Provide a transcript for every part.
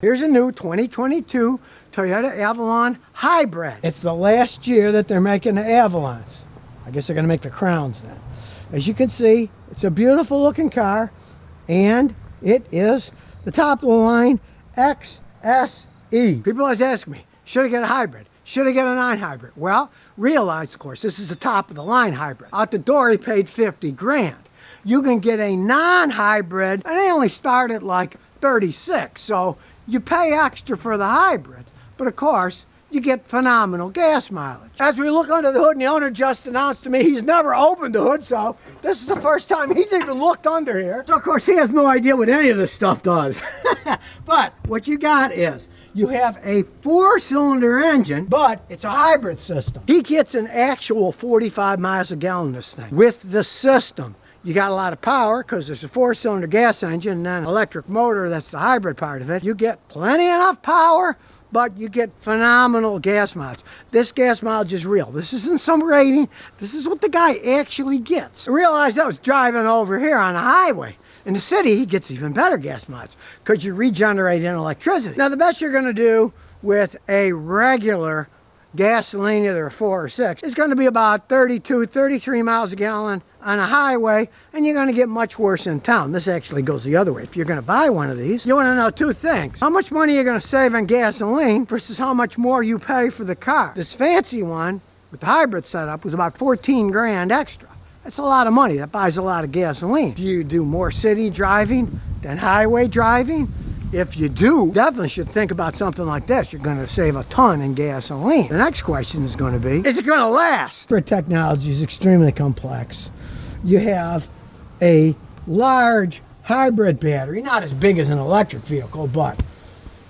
Here's a new 2022 Toyota Avalon Hybrid. It's the last year that they're making the Avalons. I guess they're going to make the Crowns then. As you can see, it's a beautiful looking car, and it is the top of the line XSE. People always ask me, should I get a hybrid? Should I get a non-hybrid? Well, realize, of course, this is the top of the line hybrid. Out the door, he paid 50 grand. You can get a non-hybrid, and they only start at like 36, so you pay extra for the hybrid, but of course, you get phenomenal gas mileage. As we look under the hood, and the owner just announced to me he's never opened the hood, so this is the first time he's even looked under here. So of course, he has no idea what any of this stuff does. But what you got is, you have a 4-cylinder engine, but it's a hybrid system. He gets an actual 45 miles a gallon, this thing. With the system, you got a lot of power because there's a 4-cylinder gas engine and then an electric motor, that's the hybrid part of it. You get plenty enough power, but you get phenomenal gas mileage. This gas mileage is real. This isn't some rating. This is what the guy actually gets. I realized I was driving over here on a highway. In the city, he gets even better gas mileage because you regenerate in electricity. Now, the best you're going to do with a regular gasoline, either a 4 or 6, is going to be about 32, 33 miles a gallon on a highway, and you're going to get much worse in town. This actually goes the other way. If you're going to buy one of these, you want to know two things. How much money you're going to save on gasoline versus how much more you pay for the car. This fancy one with the hybrid setup was about 14 grand extra. That's a lot of money. That buys a lot of gasoline. If you do more city driving than highway driving, if you do, definitely should think about something like this. You're going to save a ton in gasoline. The next question is going to be, is it going to last? Their technology is extremely complex. You have a large hybrid battery, not as big as an electric vehicle, but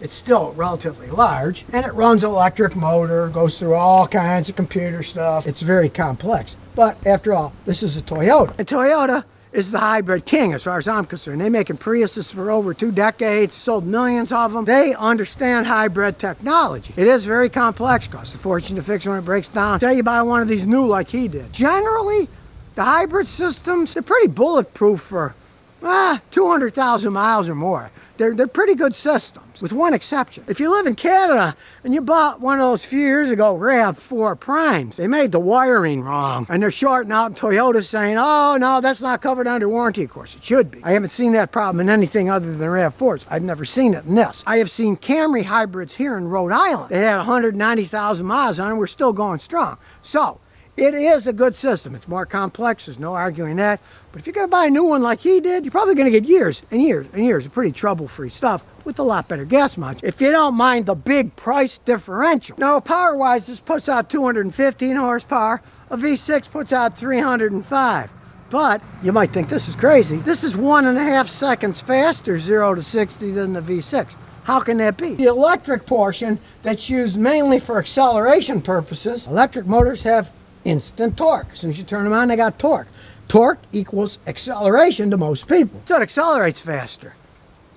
it's still relatively large, and it runs an electric motor, goes through all kinds of computer stuff. It's very complex. But after all, this is a Toyota. And Toyota is the hybrid king as far as I'm concerned. They're making Priuses for over 2 decades, sold millions of them. They understand hybrid technology. It is very complex, costs a fortune to fix when it breaks down. Say you buy one of these new like he did. Generally, the hybrid systems, they're pretty bulletproof for 200,000 miles or more. They're pretty good systems, with one exception. If you live in Canada and you bought one of those few years ago RAV4 Primes, they made the wiring wrong, and they're shorting out, and Toyota's saying, oh no, that's not covered under warranty. Of course it should be. I haven't seen that problem in anything other than RAV4s. I've never seen it in this. I have seen Camry hybrids here in Rhode Island. They had 190,000 miles on them. We're still going strong. So it is a good system. It's more complex, there's no arguing that. But if you're going to buy a new one like he did, you're probably going to get years and years and years of pretty trouble-free stuff with a lot better gas mileage, if you don't mind the big price differential. Now, power-wise, this puts out 215 horsepower. A V6 puts out 305. But you might think this is crazy. This is 1.5 seconds faster, 0 to 60, than the V6. How can that be? The electric portion that's used mainly for acceleration purposes, electric motors have instant torque. As soon as you turn them on, they got torque. Torque equals acceleration to most people. So it accelerates faster.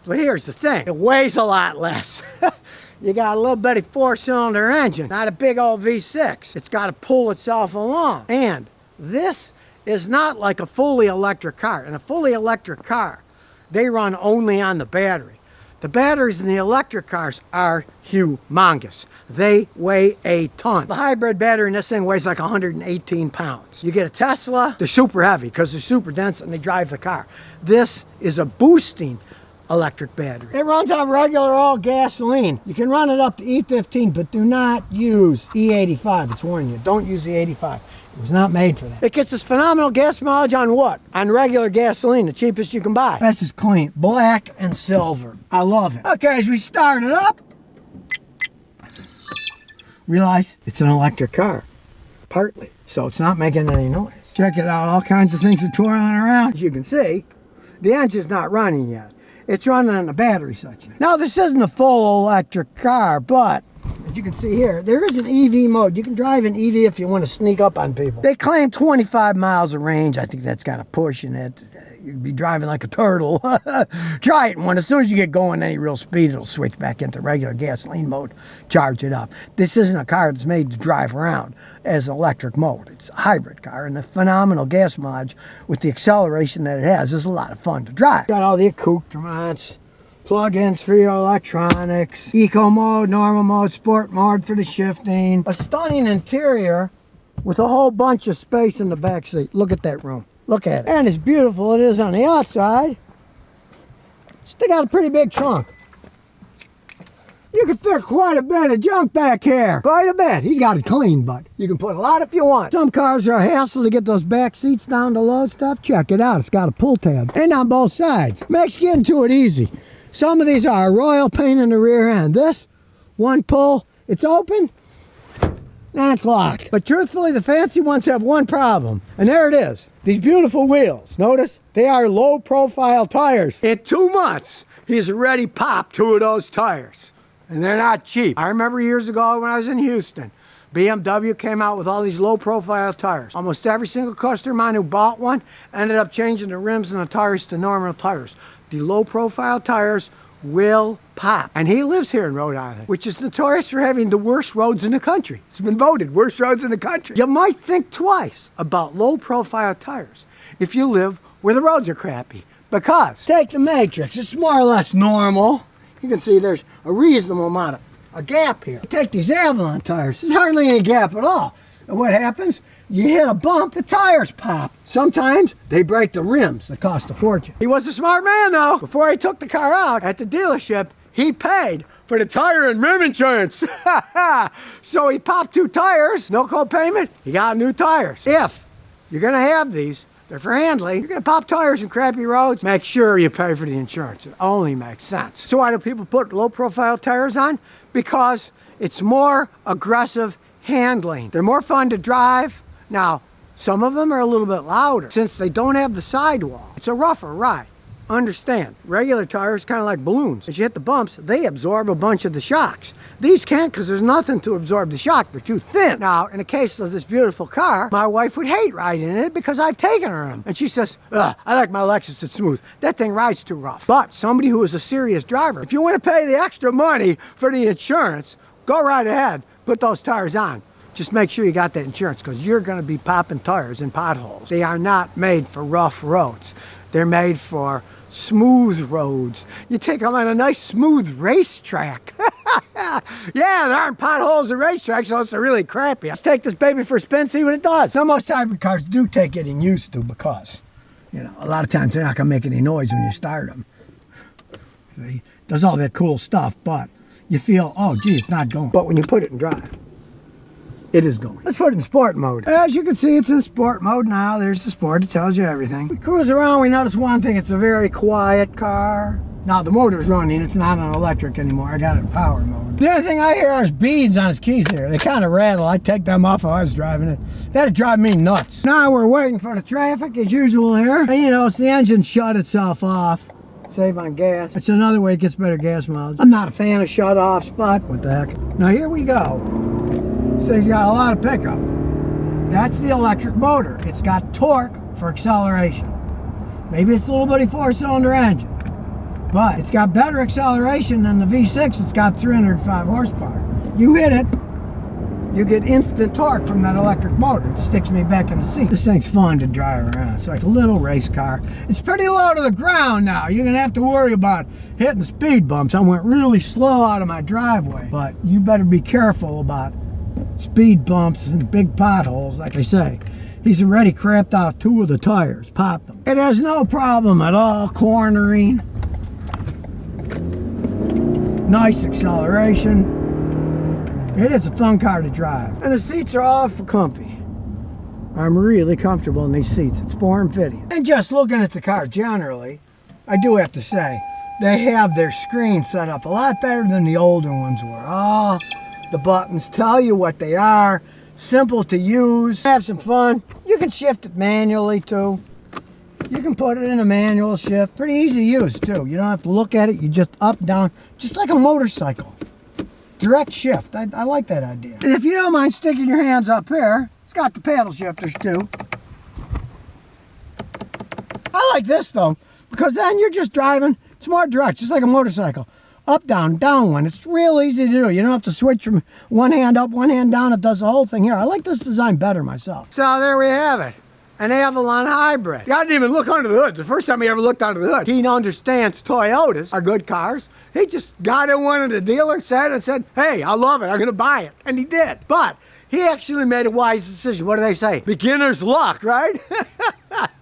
But here's the thing. It weighs a lot less. You got a little bitty 4-cylinder engine, not a big old V6. It's got to pull itself along. And this is not like a fully electric car. In a fully electric car, they run only on the battery. The batteries in the electric cars are humongous. They weigh a ton. The hybrid battery in this thing weighs like 118 pounds. You get a Tesla, they're super heavy because they're super dense and they drive the car. This is a boosting electric battery. It runs on regular old gasoline. You can run it up to E15, but do not use E85. It's warning you, don't use E85. It was not made for that. It gets this phenomenal gas mileage on what? On regular gasoline, the cheapest you can buy. This is clean, black and silver. I love it. Okay, as we start it up, realize it's an electric car, partly, so it's not making any noise. Check it out, all kinds of things are twirling around. As you can see, the engine's not running yet. It's running on the battery section. Now, this isn't a full electric car, but as you can see here, there is an EV mode. You can drive an EV if you want to sneak up on people. They claim 25 miles of range. I think that's got a push in it. You'd be driving like a turtle. Try it, and as soon as you get going any real speed, it'll switch back into regular gasoline mode, charge it up. This isn't a car that's made to drive around as an electric mode. It's a hybrid car, and the phenomenal gas mileage with the acceleration that it has is a lot of fun to drive. Got all the accoutrements, Plug-ins for your electronics. Eco mode, normal mode, sport mode for the shifting. A stunning interior with a whole bunch of space in the back seat. Look at that room. Look at it. And as beautiful it is on the outside, still got a pretty big trunk. You can fit quite a bit of junk back here. Quite a bit. He's got it clean, but you can put a lot if you want. Some cars are a hassle to get those back seats down to load stuff. Check it out. It's got a pull tab. And on both sides. Makes getting to it easy. Some of these are a royal pain in the rear end. This, one pull, it's open, and it's locked. But truthfully, the fancy ones have one problem. And there it is. These beautiful wheels. Notice, they are low profile tires. In 2 months, he's already popped 2 of those tires. And they're not cheap. I remember years ago when I was in Houston, BMW came out with all these low profile tires. Almost every single customer of mine who bought one ended up changing the rims and the tires to normal tires. The low profile tires will pop. And he lives here in Rhode Island, which is notorious for having the worst roads in the country. It's been voted worst roads in the country. You might think twice about low profile tires if you live where the roads are crappy. Because, take the Matrix, it's more or less normal. You can see there's a reasonable amount of a gap here. Take these Avalon tires, there's hardly any gap at all. And what happens? You hit a bump, the tires pop. Sometimes they break the rims that cost a fortune. He was a smart man though. Before he took the car out at the dealership, he paid for the tire and rim insurance. So he popped 2 tires, no co-payment, he got new tires. If you're gonna have they're for handling. You're gonna pop tires in crappy roads, make sure you pay for the insurance. It only makes sense. So why do people put low profile tires on? Because it's more aggressive handling. They're more fun to drive. Now, some of them are a little bit louder since they don't have the sidewall. It's a rougher ride. Understand, regular tires kind of like balloons. As you hit the bumps, they absorb a bunch of the shocks. These can't because there's nothing to absorb the shock. They're too thin. Now, in the case of this beautiful car, my wife would hate riding in it because I've taken her in. And she says, I like my Lexus, it's smooth. That thing rides too rough. But somebody who is a serious driver, if you want to pay the extra money for the insurance, go right ahead, put those tires on. Just make sure you got that insurance because you're going to be popping tires in potholes. They are not made for rough roads. They're made for smooth roads. You take them on a nice smooth racetrack. Yeah, there aren't potholes at racetracks, so it's really crappy. Let's take this baby for a spin, see what it does. Now, most hybrid cars do take getting used to because, you know, a lot of times they're not going to make any noise when you start them. See? Does all that cool stuff, but you feel, oh, gee, it's not going. But when you put it in drive, it is going. Let's put it in sport mode. As you can see, it's in sport mode now. There's the sport. It tells you everything. We cruise around. We notice one thing. It's a very quiet car. Now, the motor's running. It's not on electric anymore. I got it in power mode. The other thing I hear is beads on his keys here. They kind of rattle. I take them off if I was driving it. That'd drive me nuts. Now we're waiting for the traffic as usual here. And you know, it's the engine shut itself off. Save on gas. It's another way it gets better gas mileage. I'm not a fan of shut-offs, but what the heck. Now here we go. So he's got a lot of pickup. That's the electric motor. It's got torque for acceleration. Maybe it's a little bitty 4-cylinder engine, but it's got better acceleration than the V6. It's got 305 horsepower. You hit it, you get instant torque from that electric motor. It sticks me back in the seat. This thing's fun to drive around. It's like a little race car. It's pretty low to the ground now. You're gonna have to worry about hitting speed bumps. I went really slow out of my driveway, but you better be careful about speed bumps and big potholes. Like I say, he's already crapped out 2 of the tires, popped them. It has no problem at all cornering. Nice acceleration. It is a fun car to drive. And the seats are all for comfy. I'm really comfortable in these seats. It's form-fitting. And just looking at the car generally, I do have to say, they have their screen set up a lot better than the older ones were. Oh, the buttons tell you what they are. Simple to use. Have some fun. You can shift it manually too. You can put it in a manual shift. Pretty easy to use too. You don't have to look at it. You just up, down, just like a motorcycle. Direct shift. I like that idea. And if you don't mind sticking your hands up here, it's got the paddle shifters too. I like this though, because then you're just driving. It's more direct, just like a motorcycle. Up, down, down one. It's real easy to do. You don't have to switch from one hand up, one hand down. It does the whole thing here. I like this design better myself. So there we have it. an Avalon hybrid. I didn't even look under the hood. It's the first time he ever looked under the hood. He understands Toyotas are good cars. He just got in one of the dealers, said, hey, I love it. I'm going to buy it. And he did. But he actually made a wise decision. What do they say? Beginner's luck, right?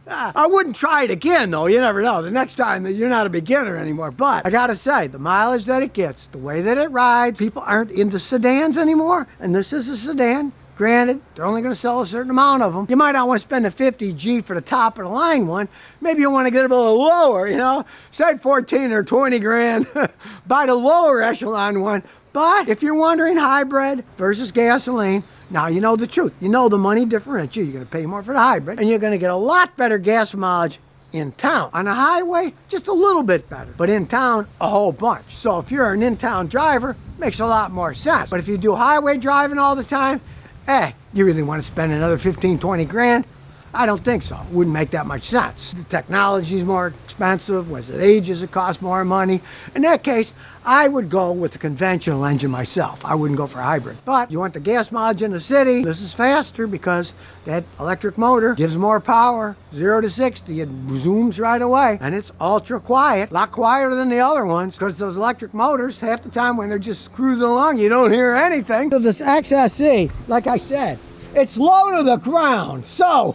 I wouldn't try it again, though. You never know. The next time you're not a beginner anymore. But I got to say, the mileage that it gets, the way that it rides, people aren't into sedans anymore. And this is a sedan. Granted, they're only going to sell a certain amount of them. You might not want to spend a 50G for the top of the line one. Maybe you want to get it a little lower, you know. Save 14 or 20 grand. Buy the lower echelon one. But if you're wondering hybrid versus gasoline, now you know the truth. You know the money differential. You're going to pay more for the hybrid, and you're going to get a lot better gas mileage in town. On a highway, just a little bit better. But in town, a whole bunch. So if you're an in-town driver, it makes a lot more sense. But if you do highway driving all the time, you really want to spend another 15, 20 grand? I don't think so. It wouldn't make that much sense. The technology's more expensive. As it ages, it costs more money. In that case, I would go with the conventional engine myself. I wouldn't go for a hybrid. But you want the gas mileage in the city, this is faster because that electric motor gives more power. 0 to 60, it zooms right away. And it's ultra quiet, a lot quieter than the other ones, because those electric motors, half the time when they're just cruising along, you don't hear anything. So this XSE, like I said, it's low to the ground. So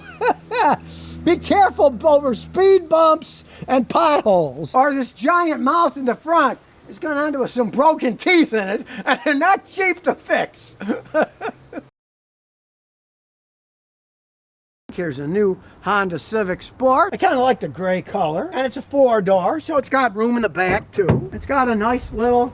be careful over speed bumps and potholes. Or this giant mouth in the front is going to end up with some broken teeth in it, and they're not cheap to fix. Here's a new Honda Civic Sport. I kind of like the gray color, and it's a 4-door, so it's got room in the back too. It's got a nice little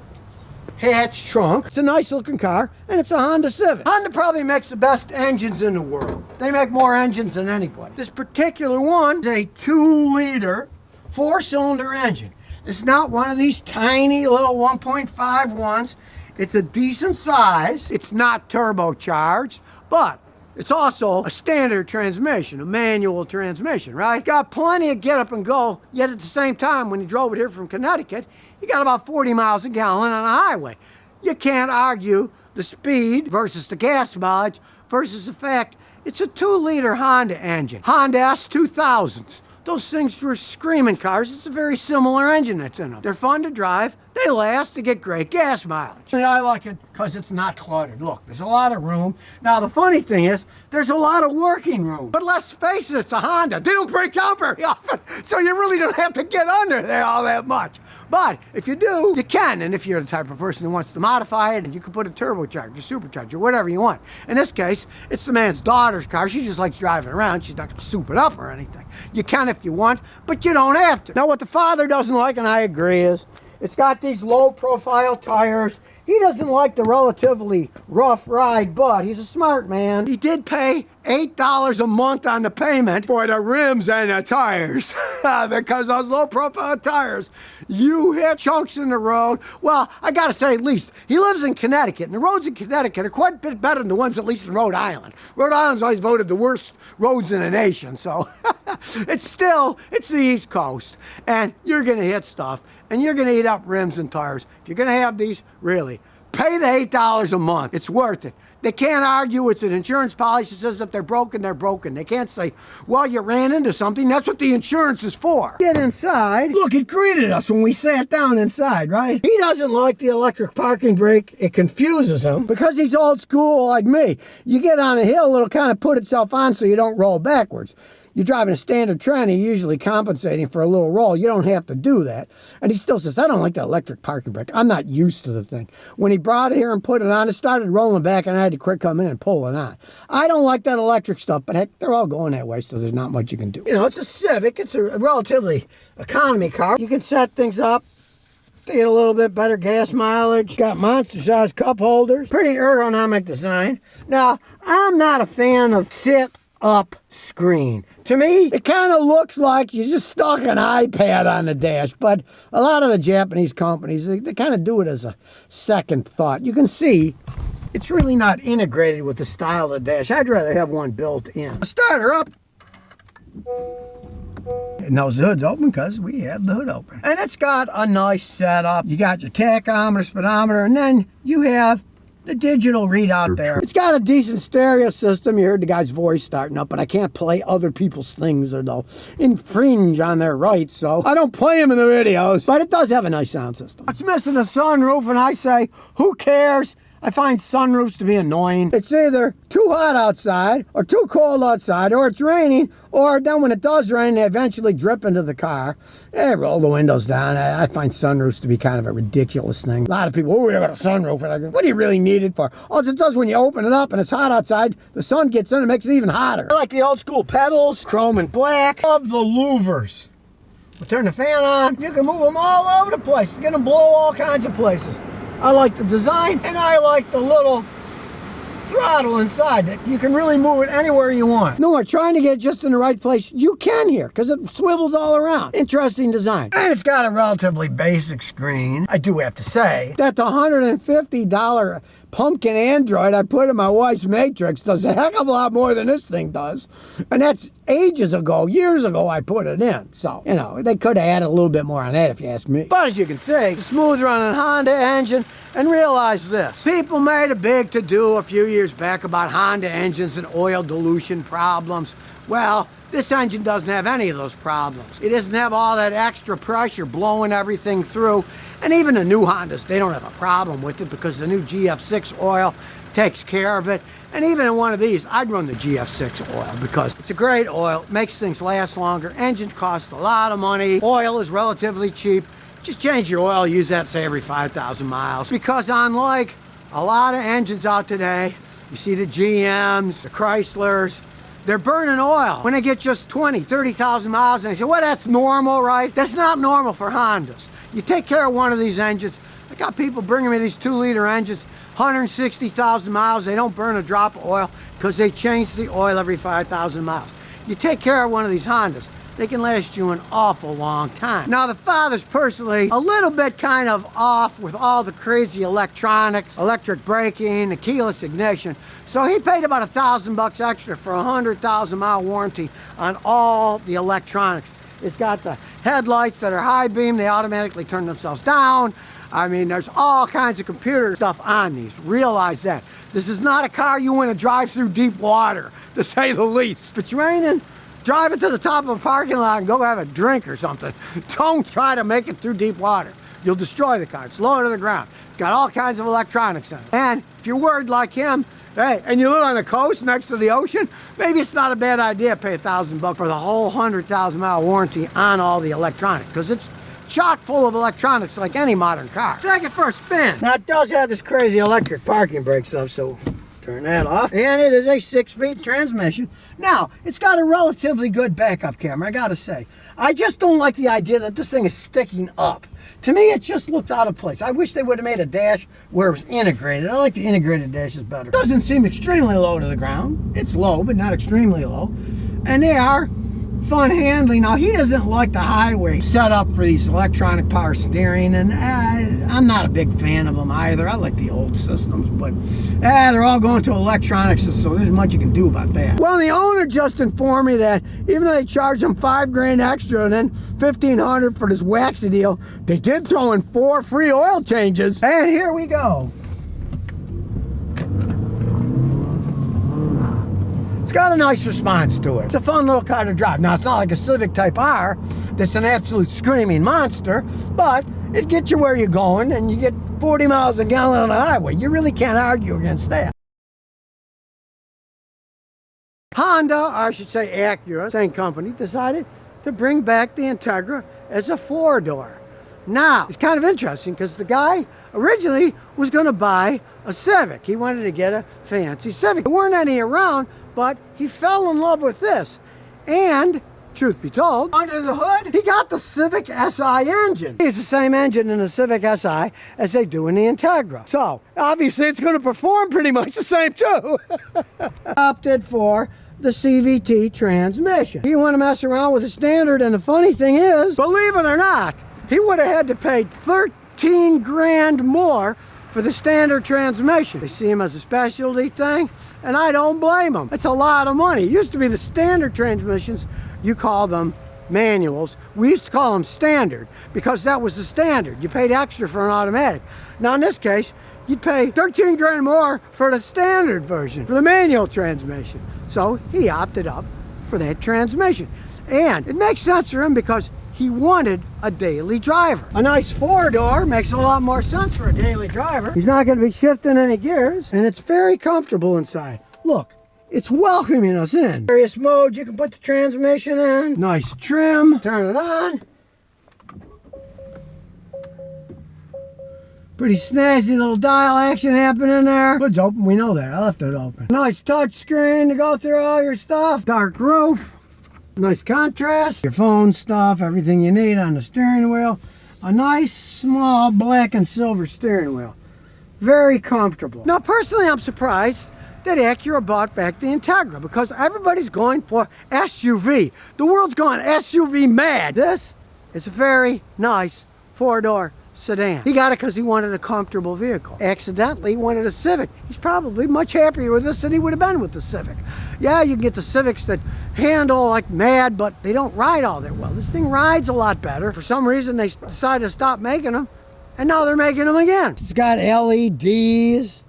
hatch trunk. It's a nice looking car, and it's a Honda Civic. Honda probably makes the best engines in the world. They make more engines than anybody. This particular one is a 2-liter 4-cylinder engine. It's not one of these tiny little 1.5 ones. It's a decent size. It's not turbocharged, but it's also a standard transmission, a manual transmission, right? Got plenty of get up and go, yet at the same time, when you drove it here from Connecticut, you got about 40 miles a gallon on a highway. You can't argue the speed versus the gas mileage versus the fact it's a 2-liter Honda engine. Honda S2000s. Those things were screaming cars. It's a very similar engine that's in them. They're fun to drive. They last. They get great gas mileage. And I like it because it's not cluttered. Look, there's a lot of room. Now, the funny thing is, there's a lot of working room. But let's face it, it's a Honda. They don't break down very often, so you really don't have to get under there all that much. But if you do, you can. And if you're the type of person who wants to modify it, you can put a turbocharger, supercharger, whatever you want. In this case, it's the man's daughter's car. She just likes driving around. She's not going to soup it up or anything. You can if you want, but you don't have to. Now, what the father doesn't like, and I agree, is it's got these low-profile tires. He doesn't like the relatively rough ride, but he's a smart man. He did pay $8 a month on the payment for the rims and the tires because those low-profile tires, you hit chunks in the road. Well, I gotta say, at least he lives in Connecticut, and the roads in Connecticut are quite a bit better than the ones at least in Rhode Island. Rhode Island's always voted the worst roads in the nation, so it's the East Coast, and you're gonna hit stuff, and you're gonna eat up rims and tires. If you're gonna have these, really, pay the $8 a month. It's worth it. They can't argue it's an insurance policy that says if they're broken, they're broken. They can't say, well, you ran into something. That's what the insurance is for. Get inside. Look, it greeted us when we sat down inside, right? He doesn't like the electric parking brake. It confuses him because he's old school like me. You get on a hill, it'll kind of put itself on so you don't roll backwards. You're driving a standard trend, you're usually compensating for a little roll. You don't have to do that. And he still says, I don't like the electric parking brake. I'm not used to the thing. When he brought it here and put it on, it started rolling back and I had to quick come in and pull it on. I don't like that electric stuff, but heck, they're all going that way, so there's not much you can do. You know, it's a Civic. It's a relatively economy car. You can set things up to get a little bit better gas mileage. Got monster-sized cup holders. Pretty ergonomic design. Now, I'm not a fan of sit-up screen. To me, it kind of looks like you just stuck an iPad on the dash, but a lot of the Japanese companies, they kind of do it as a second thought. You can see it's really not integrated with the style of the dash. I'd rather have one built in. Start her up. And those hoods open because we have the hood open. And it's got a nice setup. You got your tachometer, speedometer, and then you have the digital readout there. It's got a decent stereo system. You heard the guy's voice starting up, but I can't play other people's things or they'll infringe on their rights, so I don't play them in the videos. But it does have a nice sound system. It's missing a sunroof, and I say, who cares? I find sunroofs to be annoying. It's either too hot outside or too cold outside, or it's raining, or then when it does rain, they eventually drip into the car. They roll the windows down. I find sunroofs to be kind of a ridiculous thing. A lot of people, oh, we got a sunroof. And I go, what do you really need it for? All it does when you open it up and it's hot outside, the sun gets in and makes it even hotter. I like the old school pedals, chrome and black. Love the louvers. We'll turn the fan on. You can move them all over the place. You get them blow all kinds of places. I like the design, and I like the little throttle inside that you can really move it anywhere you want. No more trying to get it just in the right place. You can here, because it swivels all around. Interesting design. And it's got a relatively basic screen. I do have to say that the $150 pumpkin Android I put in my wife's Matrix does a heck of a lot more than this thing does. And that's ages ago, years ago I put it in. So, you know, they could have added a little bit more on that if you ask me. But as you can see, it's a smooth running Honda engine. And realize this, people made a big to-do a few years back about Honda engines and oil dilution problems. Well, this engine doesn't have any of those problems. It doesn't have all that extra pressure blowing everything through. And even the new Hondas, they don't have a problem with it because the new GF6 oil takes care of it. And even in one of these, I'd run the GF6 oil because it's a great oil, makes things last longer. Engines cost a lot of money. Oil is relatively cheap. Just change your oil, use that, say, every 5,000 miles. Because unlike a lot of engines out today, you see the GMs, the Chryslers, they're burning oil when they get just 20, 30,000 miles, and they say, well, that's normal, right? That's not normal for Hondas. You take care of one of these engines. I got people bringing me these 2-liter engines, 160,000 miles. They don't burn a drop of oil because they change the oil every 5,000 miles. You take care of one of these Hondas, they can last you an awful long time. Now, the father's personally a little bit kind of off with all the crazy electronics, electric braking, the keyless ignition. So he paid about $1,000 extra for a 100,000 mile warranty on all the electronics. It's got the headlights that are high beam. They automatically turn themselves down. I mean, there's all kinds of computer stuff on these. Realize that. This is not a car you want to drive through deep water, to say the least. If it's raining, drive it to the top of a parking lot and go have a drink or something. Don't try to make it through deep water. You'll destroy the car. It's low to the ground. It's got all kinds of electronics in it. And if you're worried like him, hey, and you live on the coast next to the ocean, maybe it's not a bad idea to pay $1,000 for the whole 100,000 mile warranty on all the electronics, because it's chock full of electronics like any modern car. Take it for a spin. Now, it does have this crazy electric parking brake stuff, so turn that off. And it is a 6-speed transmission. Now, it's got a relatively good backup camera, I gotta say. I just don't like the idea that this thing is sticking up. To me, it just looked out of place. I wish they would have made a dash where it was integrated. I like the integrated dashes better. It doesn't seem extremely low to the ground. It's low, but not extremely low. And they are fun handling. Now, he doesn't like the highway set up for these electronic power steering, and I'm not a big fan of them either. I like the old systems, but they're all going to electronics, so there's much you can do about that. Well, the owner just informed me that even though they charged him $5,000 extra and then $1,500 for this waxy deal, they did throw in 4 free oil changes. And here we go. It's got a nice response to it. It's a fun little car to drive. Now, it's not like a Civic Type R that's an absolute screaming monster, but it gets you where you're going, and you get 40 miles a gallon on the highway. You really can't argue against that. Honda, or I should say Acura, same company, decided to bring back the Integra as a 4-door. Now, it's kind of interesting because the guy originally was going to buy a Civic. He wanted to get a fancy Civic. There weren't any around, but he fell in love with this. And, truth be told, under the hood, he got the Civic Si engine. It's the same engine in the Civic Si as they do in the Integra. So, obviously, it's going to perform pretty much the same, too. Opted for the CVT transmission. You want to mess around with the standard, and the funny thing is, believe it or not, he would have had to pay 13 grand more for the standard transmission. They see him as a specialty thing, and I don't blame them. It's a lot of money. It used to be the standard transmissions, you call them manuals. We used to call them standard because that was the standard. You paid extra for an automatic. Now in this case, you'd pay 13 grand more for the standard version, for the manual transmission. So he opted up for that transmission. And it makes sense for him because he wanted a daily driver. A nice 4-door makes a lot more sense for a daily driver. He's not going to be shifting any gears, and it's very comfortable inside. Look, it's welcoming us in. Various modes you can put the transmission in. Nice trim. Turn it on. Pretty snazzy little dial action happening there. Hood's open, we know that. I left it open. Nice touch screen to go through all your stuff. Dark roof. Nice contrast. Your phone stuff, everything you need on the steering wheel. A nice small black and silver steering wheel. Very comfortable. Now personally I'm surprised that Acura bought back the Integra because everybody's going for SUV. The world's gone SUV mad. This is a very nice 4-door sedan. He got it because he wanted a comfortable vehicle. Accidentally, he wanted a Civic. He's probably much happier with this than he would have been with the Civic. Yeah, you can get the Civics that handle like mad, but they don't ride all that well. This thing rides a lot better. For some reason, they decided to stop making them, and now they're making them again. It's got LEDs.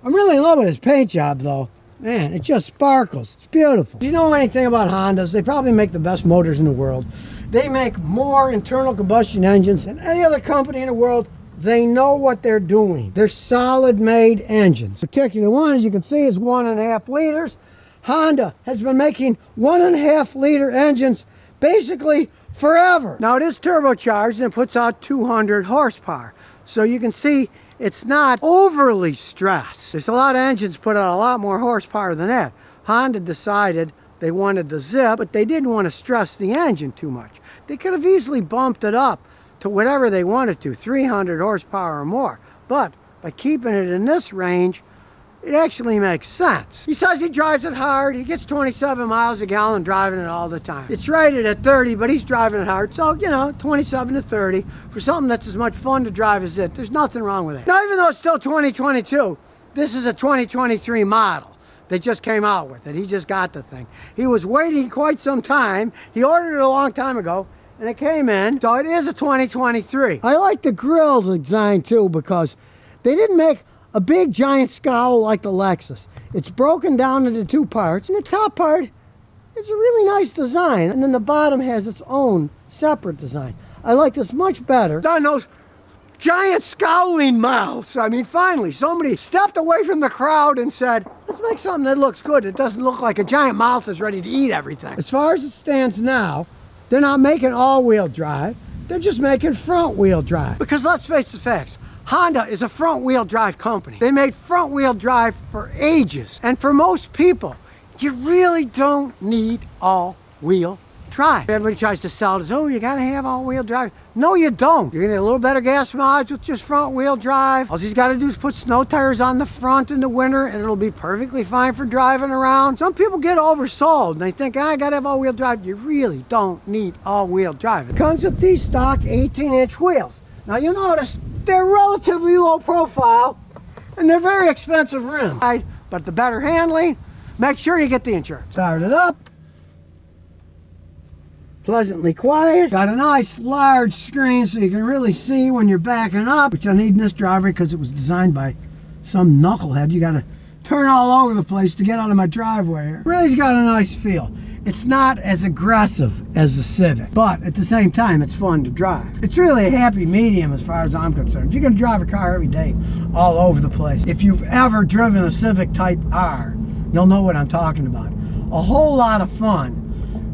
I'm really in love with his paint job, though. Man, it just sparkles. It's beautiful. If you know anything about Hondas, they probably make the best motors in the world. They make more internal combustion engines than any other company in the world. They know what they're doing. They're solid made engines. The particular one, as you can see, is 1.5 liters. Honda has been making 1.5 liter engines basically forever. Now it is turbocharged and it puts out 200 horsepower. So you can see it's not overly stressed. There's a lot of engines put out a lot more horsepower than that. Honda decided they wanted the zip, but they didn't want to stress the engine too much. They could have easily bumped it up to whatever they wanted to, 300 horsepower or more. But by keeping it in this range, it actually makes sense. He says he drives it hard. He gets 27 miles a gallon driving it all the time. It's rated at 30, but he's driving it hard. So, you know, 27 to 30 for something that's as much fun to drive as it. There's nothing wrong with it. Now, even though it's still 2022, this is a 2023 model. They just came out with it. He just got the thing. He was waiting quite some time. He ordered it a long time ago, and it came in. So it is a 2023. I like the grille design too because they didn't make a big giant scowl like the Lexus. It's broken down into 2 parts, and the top part is a really nice design, and then the bottom has its own separate design. I like this much better than those giant scowling mouths. I mean, finally, somebody stepped away from the crowd and said, let's make something that looks good. It doesn't look like a giant mouth is ready to eat everything. As far as it stands now, they're not making all-wheel drive. They're just making front-wheel drive. Because let's face the facts. Honda is a front-wheel drive company. They made front-wheel drive for ages. And for most people, you really don't need all-wheel drive. Everybody tries to sell it as, oh, you gotta have all-wheel drive. No, you don't. You're gonna get a little better gas mileage with just front-wheel drive. All he's gotta do is put snow tires on the front in the winter and it'll be perfectly fine for driving around. Some people get oversold and they think, I gotta have all-wheel drive. You really don't need all-wheel drive. It comes with these stock 18-inch wheels. Now you notice they're relatively low profile and they're very expensive rims. But the better handling, make sure you get the insurance. Start it up. Pleasantly quiet. Got a nice large screen so you can really see when you're backing up, which I need in this driveway because it was designed by some knucklehead. You gotta turn all over the place to get out of my driveway here. Really's got a nice feel. It's not as aggressive as the Civic, but at the same time, it's fun to drive. It's really a happy medium as far as I'm concerned. If you're gonna drive a car every day, all over the place, if you've ever driven a Civic Type R, you'll know what I'm talking about. A whole lot of fun.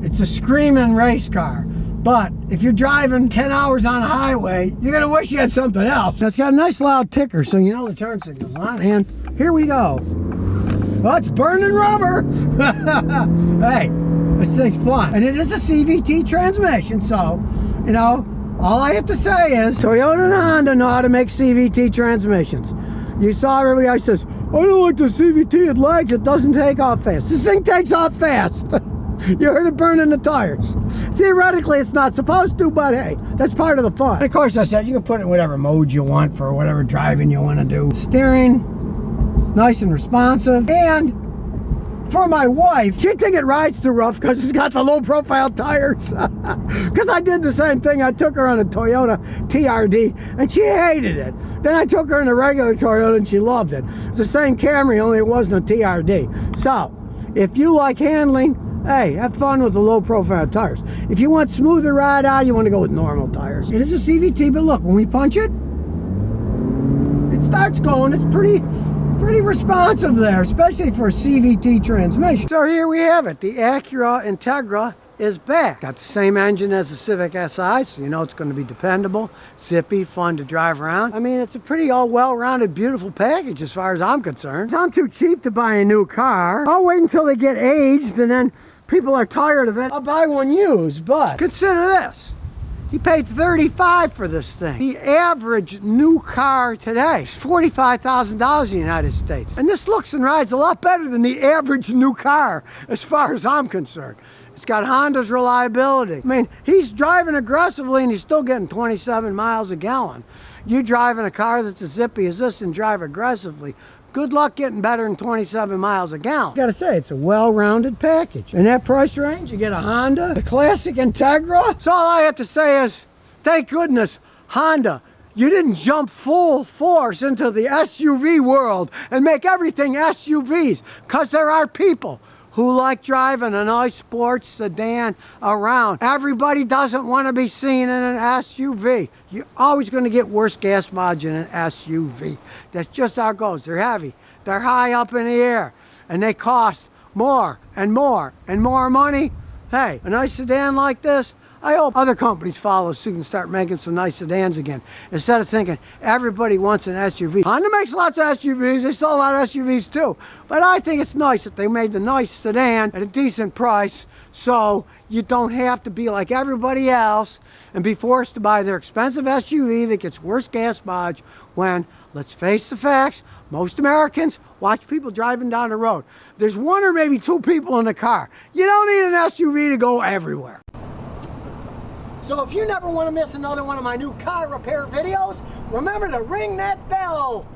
It's a screaming race car, but if you're driving 10 hours on a highway, you're gonna wish you had something else. Now, it's got a nice loud ticker, so you know the turn signal's on, and here we go. Well, it's burning rubber. Hey, this thing's fun. And it is a CVT transmission, so, you know, all I have to say is Toyota and Honda know how to make CVT transmissions. You saw everybody else says, I don't like the CVT, it lags, it doesn't take off fast. This thing takes off fast. You heard it burning the tires. Theoretically, it's not supposed to, but hey, that's part of the fun. And of course, I said you can put it in whatever mode you want for whatever driving you want to do. Steering, nice and responsive, and for my wife. She'd think it rides too rough because it's got the low profile tires. Because I did the same thing. I took her on a Toyota TRD and she hated it. Then I took her in a regular Toyota and she loved it. It's the same Camry, only it wasn't a TRD. So, if you like handling, hey, have fun with the low profile tires. If you want smoother ride out, you want to go with normal tires. It is a CVT, but look, when we punch it, it starts going. It's pretty responsive there, especially for a CVT transmission. So here we have it. The Acura Integra is back. Got the same engine as the Civic Si, so you know it's going to be dependable, zippy, fun to drive around. I mean, it's a pretty well-rounded, beautiful package as far as I'm concerned. I'm too cheap to buy a new car. I'll wait until they get aged and then people are tired of it. I'll buy one used, but consider this. He paid $35,000 for this thing. The average new car today is $45,000 in the United States. And this looks and rides a lot better than the average new car as far as I'm concerned. It's got Honda's reliability. I mean, he's driving aggressively and he's still getting 27 miles a gallon. You driving a car that's as zippy as this and drive aggressively, good luck getting better than 27 miles a gallon. Gotta say, it's a well-rounded package. In that price range, you get a Honda, the classic Integra. So all I have to say is, thank goodness, Honda, you didn't jump full force into the SUV world and make everything SUVs, because there are people who like driving a nice sports sedan around. Everybody doesn't want to be seen in an SUV. You're always going to get worse gas mileage in an SUV. That's just how it goes. They're heavy, they're high up in the air, and they cost more and more and more money. Hey, a nice sedan like this, I hope other companies follow suit and start making some nice sedans again, instead of thinking everybody wants an SUV. Honda makes lots of SUVs, they sell a lot of SUVs too, but I think it's nice that they made the nice sedan at a decent price, so you don't have to be like everybody else and be forced to buy their expensive SUV that gets worse gas mileage when, let's face the facts, most Americans watch people driving down the road. There's one or maybe two people in the car. You don't need an SUV to go everywhere. So if you never want to miss another one of my new car repair videos, remember to ring that bell.